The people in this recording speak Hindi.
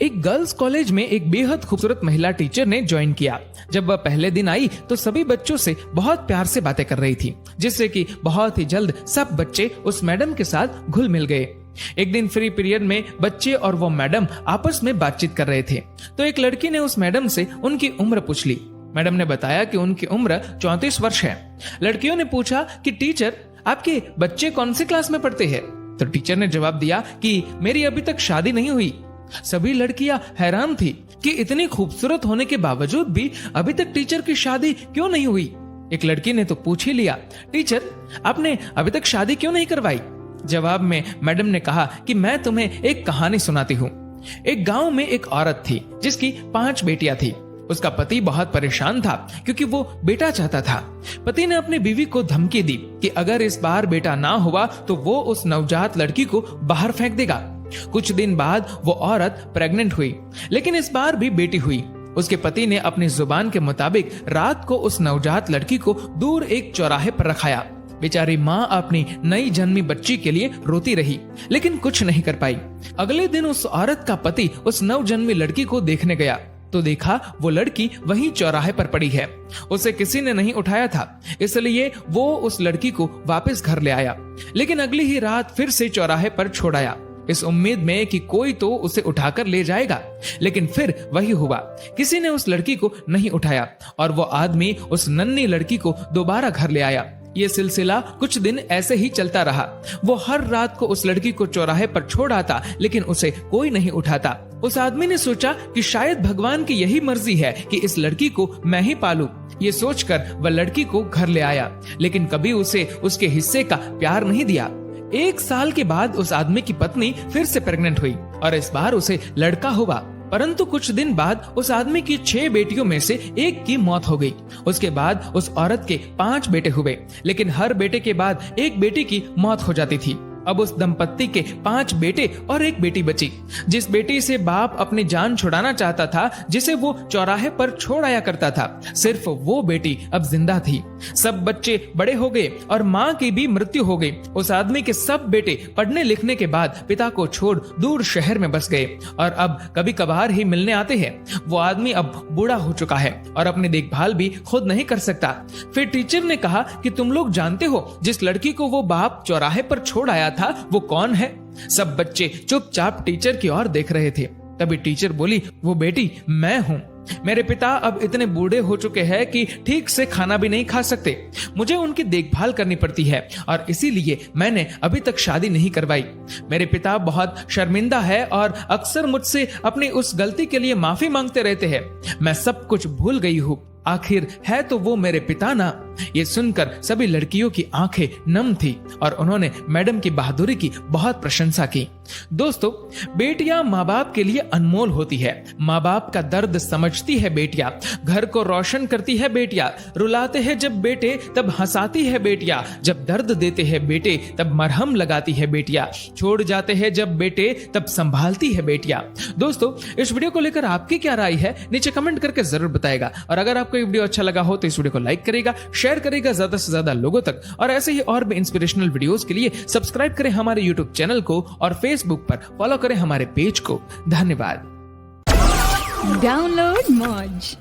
एक गर्ल्स कॉलेज में एक बेहद खूबसूरत महिला टीचर ने ज्वाइन किया। जब वह पहले दिन आई तो सभी बच्चों से बहुत प्यार से बातें कर रही थी, जिससे कि बहुत ही जल्द सब बच्चे उस मैडम के साथ घुल मिल गए। एक दिन फ्री पीरियड में बच्चे और वो मैडम आपस में बातचीत कर रहे थे, तो एक लड़की ने उस मैडम से उनकी उम्र पूछ ली। मैडम ने बताया कि उनकी उम्र 34 वर्ष है। लड़कियों ने पूछा कि टीचर, आपके बच्चे कौन सी क्लास में पढ़ते हैं? तो टीचर ने जवाब दिया कि मेरी अभी तक शादी नहीं हुई। सभी लड़कियां हैरान थी कि इतनी खूबसूरत होने के बावजूद भी अभी तक टीचर की शादी क्यों नहीं हुई। एक लड़की ने तो पूछ ही लिया, टीचर आपने अभी तक शादी क्यों नहीं करवाई? जवाब में मैडम ने कहा कि मैं तुम्हें एक कहानी सुनाती हूँ। एक गांव में एक औरत थी जिसकी 5 बेटियां थी। उसका पति बहुत परेशान था क्योंकि वो बेटा चाहता था। पति ने अपनी बीवी को धमकी दी कि अगर इस बार बेटा ना हुआ तो वो उस नवजात लड़की को बाहर फेंक देगा। कुछ दिन बाद वो औरत प्रेग्नेंट हुई, लेकिन इस बार भी बेटी हुई। उसके पति ने अपनी जुबान के मुताबिक रात को उस नवजात लड़की को दूर एक चौराहे पर रखाया। बेचारी माँ अपनी नई जन्मी बच्ची के लिए रोती रही, लेकिन कुछ नहीं कर पाई। अगले दिन उस औरत का पति उस नवजन्मी लड़की को देखने गया तो देखा वो लड़की वहीं चौराहे पर पड़ी है। उसे किसी ने नहीं उठाया था, इसलिए वो उस लड़की को वापस घर ले आया, लेकिन अगली ही रात फिर से चौराहे पर छोड़ आया, इस उम्मीद में कि कोई तो उसे उठाकर ले जाएगा। लेकिन फिर वही हुआ, किसी ने उस लड़की को नहीं उठाया और वो आदमी उस नन्ही लड़की को दोबारा घर ले आया। ये सिलसिला कुछ दिन ऐसे ही चलता रहा। वो हर रात को उस लड़की को चौराहे पर छोड़ आता, लेकिन उसे कोई नहीं उठाता। उस आदमी ने सोचा कि शायद भगवान की यही मर्जी है कि इस लड़की को मैं ही पालूं। ये सोचकर वह लड़की को घर ले आया, लेकिन कभी उसे उसके हिस्से का प्यार नहीं दिया। 1 साल के बाद उस आदमी की पत्नी फिर से प्रेग्नेंट हुई और इस बार उसे लड़का हुआ। परंतु कुछ दिन बाद उस आदमी की 6 बेटियों में से एक की मौत हो गई। उसके बाद उस औरत के 5 बेटे हुए, लेकिन हर बेटे के बाद एक बेटी की मौत हो जाती थी। अब उस दंपत्ति के 5 बेटे और एक बेटी बची। जिस बेटी से बाप अपनी जान छुड़ाना चाहता था, जिसे वो चौराहे पर छोड़ आया करता था, सिर्फ वो बेटी अब जिंदा थी। सब बच्चे बड़े हो गए और माँ की भी मृत्यु हो गई। उस आदमी के सब बेटे पढ़ने लिखने के बाद पिता को छोड़ दूर शहर में बस गए और अब कभी कभार ही मिलने आते हैं। वो आदमी अब बूढ़ा हो चुका है और अपनी देखभाल भी खुद नहीं कर सकता। फिर टीचर ने कहा कि तुम लोग जानते हो जिस लड़की को वो बाप चौराहे पर छोड़ आया था वो कौन है? सब बच्चे चुपचाप टीचर की ओर देख रहे थे। तभी टीचर बोली, वो बेटी मैं हूँ। मेरे पिता अब इतने बूढ़े हो चुके हैं कि ठीक से खाना भी नहीं खा सकते। मुझे उनकी देखभाल करनी पड़ती है और इसीलिए मैंने अभी तक शादी नहीं करवाई। मेरे पिता बहुत शर्मिंदा है और अक्सर मुझसे अपनी उस गलती के लिए माफी मांगते रहते हैं। मैं सब कुछ भूल गई हूँ। आखिर है तो वो मेरे पिता ना। ये सुनकर सभी लड़कियों की आंखें नम थी और उन्होंने मैडम की बहादुरी की बहुत प्रशंसा की। दोस्तों, बेटियां माँ बाप के लिए अनमोल होती है। माँ बाप का दर्द समझती है बेटियां, घर को रोशन करती है बेटियां। रुलाते हैं जब बेटे तब हंसाती है बेटियां, जब दर्द देते हैं बेटे तब मरहम लगाती है बेटियां, छोड़ जाते हैं जब बेटे तब संभालती है बेटियां। दोस्तों, इस वीडियो को लेकर आपकी क्या राय है नीचे कमेंट करके जरूर बताएगा। और अगर आपको ये वीडियो अच्छा लगा हो तो इस वीडियो को लाइक करेगा, शेयर करेगा ज्यादा से ज्यादा लोगों तक, और ऐसे ही और भी इंस्पिरेशनल वीडियोस के लिए सब्सक्राइब करें हमारे यूट्यूब चैनल को और फेसबुक पर फॉलो करें हमारे पेज को। धन्यवाद। डाउनलोड मौज।